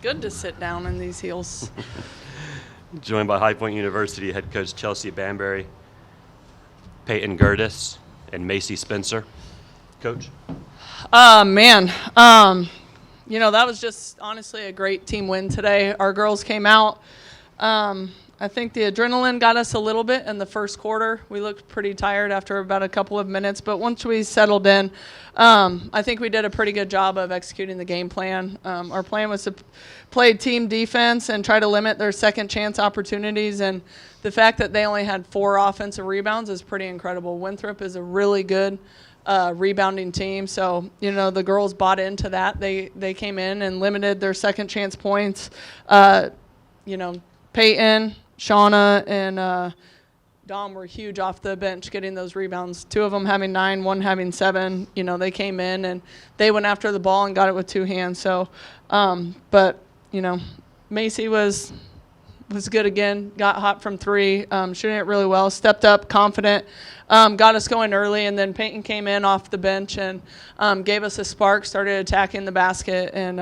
good to sit down in these heels. Joined by High Point University head coach Chelsea Banbury, Peyton Gerdes, and Macy Spencer. Coach? Man, that was just honestly a great team win today. Our girls came out. I think the adrenaline got us a little bit in the first quarter. We looked pretty tired after about a couple of minutes, but once we settled in, I think we did a pretty good job of executing the game plan. Our plan was to play team defense and try to limit their second chance opportunities, and the fact that they only had 4 offensive rebounds is pretty incredible. Winthrop is a really good rebounding team, so the girls bought into that. They came in and limited their second chance points. Peyton, Shauna, and Dom were huge off the bench getting those rebounds. 2 of them having 9, 1 having 7. They came in and they went after the ball and got it with 2 hands. So, Macy was good again, got hot from 3, shooting it really well, stepped up, confident, got us going early, and then Peyton came in off the bench and gave us a spark, started attacking the basket, and,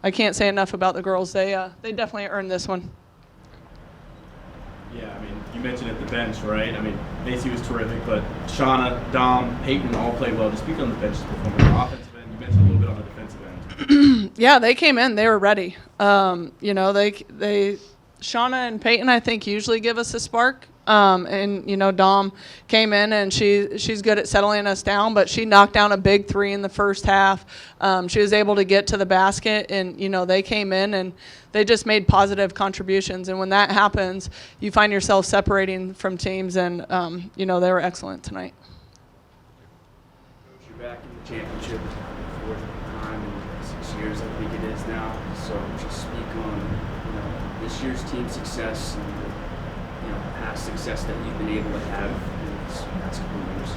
I can't say enough about the girls. They definitely earned this one. Yeah, you mentioned at the bench, right? Macy was terrific, but Shauna, Dom, Peyton all played well. Just speak on the bench's performance. On the offensive end, you mentioned a little bit on the defensive end. Yeah, they came in. They were ready. Shauna and Peyton, I think, usually give us a spark. Dom came in, and she's good at settling us down, but she knocked down a big 3 in the first half. She was able to get to the basket, and, they came in, and they just made positive contributions. And when that happens, you find yourself separating from teams, and, they were excellent tonight. Coach, you're back in the championship for the 4th time in 6 years, I think it is now. So just speak on, this year's team success and the past success that you've been able to have in these past couple of years.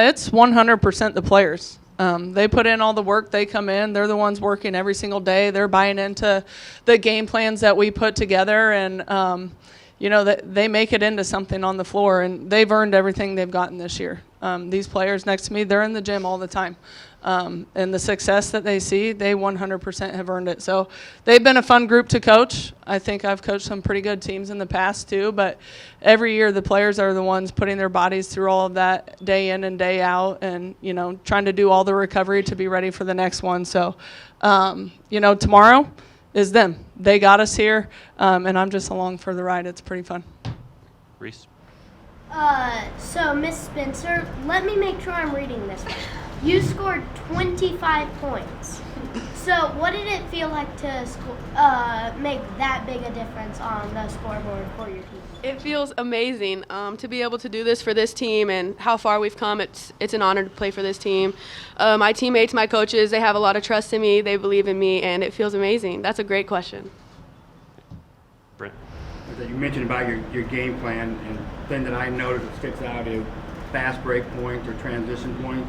It's 100% the players. They put in all the work. They come in. They're the ones working every single day. They're buying into the game plans that we put together, and they make it into something on the floor, and they've earned everything they've gotten this year. These players next to me, they're in the gym all the time. And the success that they see, they 100% have earned it. So they've been a fun group to coach. I think I've coached some pretty good teams in the past too, but every year the players are the ones putting their bodies through all of that day in and day out, and, trying to do all the recovery to be ready for the next one. So, tomorrow is them. They got us here, and I'm just along for the ride. It's pretty fun. Reese? So Miss Spencer, let me make sure I'm reading this right. You scored 25 points. So what did it feel like to make that big a difference on the scoreboard for your team? It feels amazing to be able to do this for this team and how far we've come. It's an honor to play for this team. My teammates, my coaches, they have a lot of trust in me. They believe in me, and it feels amazing. That's a great question. Brent? You mentioned about your game plan, and the thing that I noticed that sticks out is fast break points or transition points.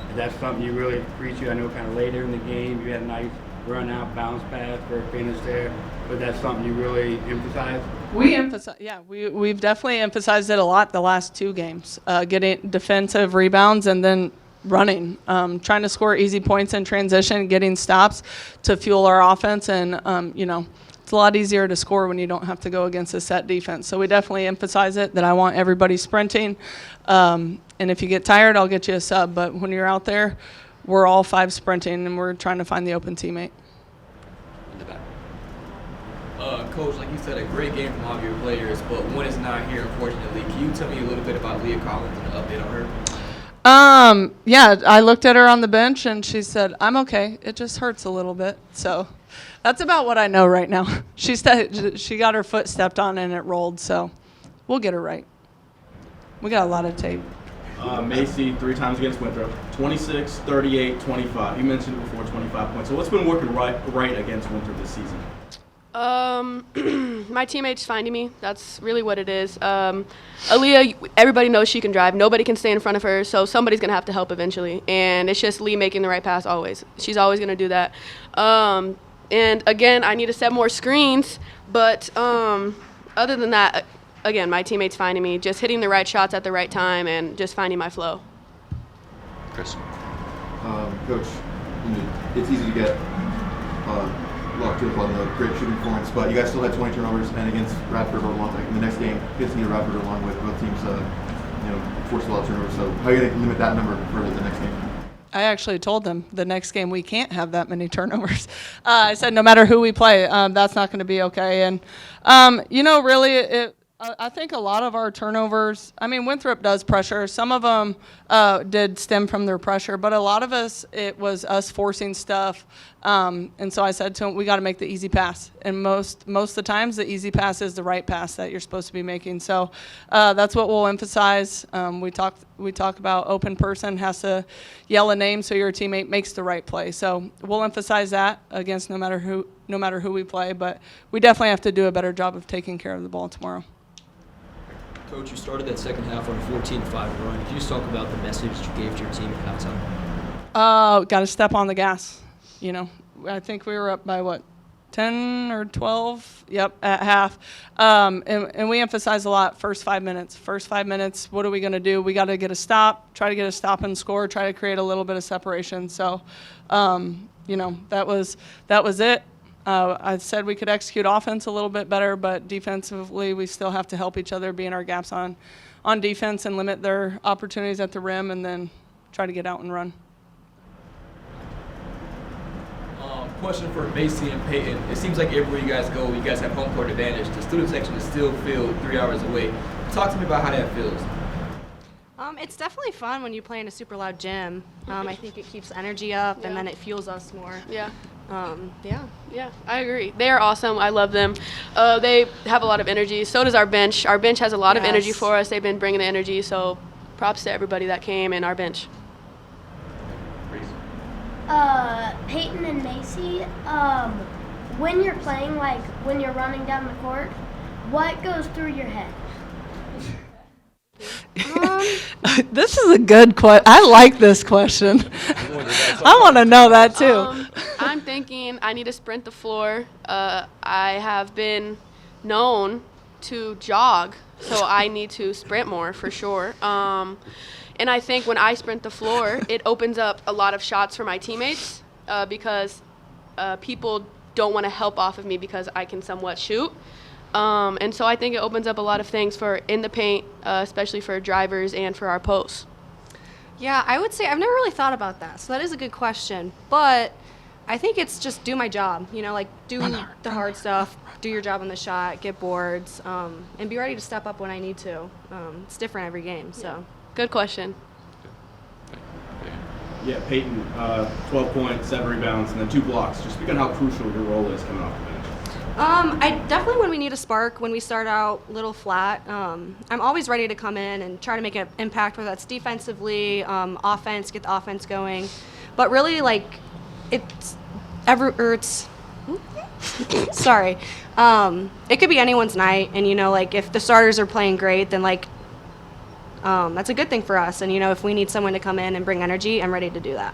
Is that something you really appreciate? I know kind of later in the game you had a nice run out, bounce pass for a finish there, but that's something you really emphasize? We've definitely emphasized it a lot the last 2 games, getting defensive rebounds and then running, trying to score easy points in transition, getting stops to fuel our offense, and it's a lot easier to score when you don't have to go against a set defense. So we definitely emphasize it, that I want everybody sprinting. And if you get tired, I'll get you a sub. But when you're out there, we're all 5 sprinting, and we're trying to find the open teammate. In the back. Coach, like you said, a great game from all of your players, but one is not here, unfortunately. Can you tell me a little bit about Leah Collins and the update on her? I looked at her on the bench, and she said, "I'm okay. It just hurts a little bit." So that's about what I know right now. She got her foot stepped on, and it rolled, so we'll get her right. We got a lot of tape. Macy, 3 times against Winthrop, 26, 38, 25. You mentioned it before, 25 points. So what's been working right against Winthrop this season? My teammates finding me. That's really what it is. Aaliyah, everybody knows she can drive. Nobody can stay in front of her, so somebody's going to have to help eventually. And it's just Lee making the right pass always. She's always going to do that. And, again, I need to set more screens. But other than that, again, my teammates finding me, just hitting the right shots at the right time and just finding my flow. Chris? Coach, it's easy to get locked up on the great shooting performance, but you guys still had 20 turnovers, and against Radford in the next game, you guys need Radford along with both teams, forced a lot of turnovers. So how are you going to limit that number for the next game? I actually told them the next game we can't have that many turnovers. I said no matter who we play, that's not going to be okay. And, really, I think a lot of our turnovers, Winthrop does pressure. Some of them did stem from their pressure, but a lot of us, it was us forcing stuff. And so I said to them, we got to make the easy pass. And most of the times, the easy pass is the right pass that you're supposed to be making. So that's what we'll emphasize. We talk about open person has to yell a name so your teammate makes the right play. So we'll emphasize that against no matter who we play. But we definitely have to do a better job of taking care of the ball tomorrow. Coach, you started that second half on a 14-5 run. Can you just talk about the message that you gave to your team at halftime? Got to step on the gas. I think we were up by 10 or 12? Yep, at half. And we emphasize a lot first 5 minutes. First 5 minutes, what are we going to do? We got to get a stop, try to get a stop and score, try to create a little bit of separation. So, that was it. I said we could execute offense a little bit better, but defensively we still have to help each other be in our gaps on defense and limit their opportunities at the rim and then try to get out and run. Question for Macy and Peyton. It seems like everywhere you guys go, you guys have home court advantage. The student section is still filled 3 hours away. Talk to me about how that feels. It's definitely fun when you play in a super loud gym. I think it keeps energy up, and then it fuels us more. Yeah. Yeah, I agree. They are awesome. I love them. They have a lot of energy. So does our bench. Our bench has a lot of energy for us. They've been bringing the energy. So props to everybody that came in our bench. Peyton and Macy, when you're playing, when you're running down the court, what goes through your head? This is a good question. I like this question. I want to know that too. I'm thinking I need to sprint the floor. I have been known to jog, so I need to sprint more for sure. And I think when I sprint the floor, it opens up a lot of shots for my teammates because people don't want to help off of me because I can somewhat shoot. And so I think it opens up a lot of things for in the paint, especially for drivers and for our posts. Yeah, I would say I've never really thought about that. So that is a good question. But I think it's just do my job, do the hard stuff, do your job on the shot, get boards, and be ready to step up when I need to. It's different every game, so. Yeah. Good question. Yeah, Peyton, 12 points, 7 rebounds, and then 2 blocks. Just speak on how crucial your role is coming off the bench. I definitely, when we need a spark, when we start out a little flat, I'm always ready to come in and try to make an impact, whether that's defensively, offense, get the offense going. But really, sorry. It could be anyone's night, and, if the starters are playing great, then, that's a good thing for us. And, if we need someone to come in and bring energy, I'm ready to do that.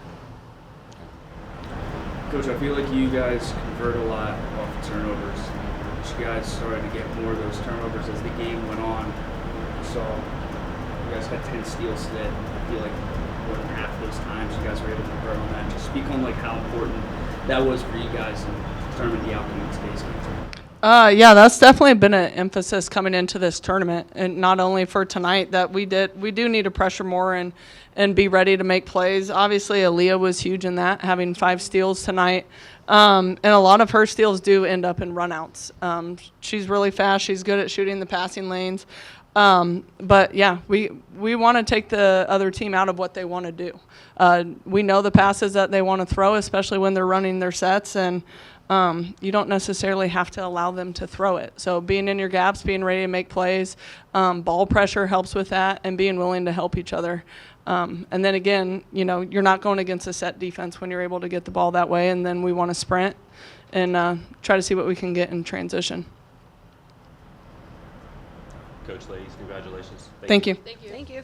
Coach, I feel like you guys convert a lot off the turnovers. You guys started to get more of those turnovers as the game went on. So you guys had 10 steals today. I feel like more than half of those times you guys were able to convert on that. Just speak on how important that was for you guys and determine the outcome of today's game. Yeah, that's definitely been an emphasis coming into this tournament, and not only for tonight that we do need to pressure more and be ready to make plays. Obviously, Aaliyah was huge in that, having 5 steals tonight, and a lot of her steals do end up in runouts. She's really fast. She's good at shooting the passing lanes. But yeah, we want to take the other team out of what they want to do. We know the passes that they want to throw, especially when they're running their sets, and you don't necessarily have to allow them to throw it. So being in your gaps, being ready to make plays, ball pressure helps with that, and being willing to help each other. And then again, you're not going against a set defense when you're able to get the ball that way, and then we want to sprint and try to see what we can get in transition. Coach, ladies, congratulations. Thank you. Thank you. Thank you.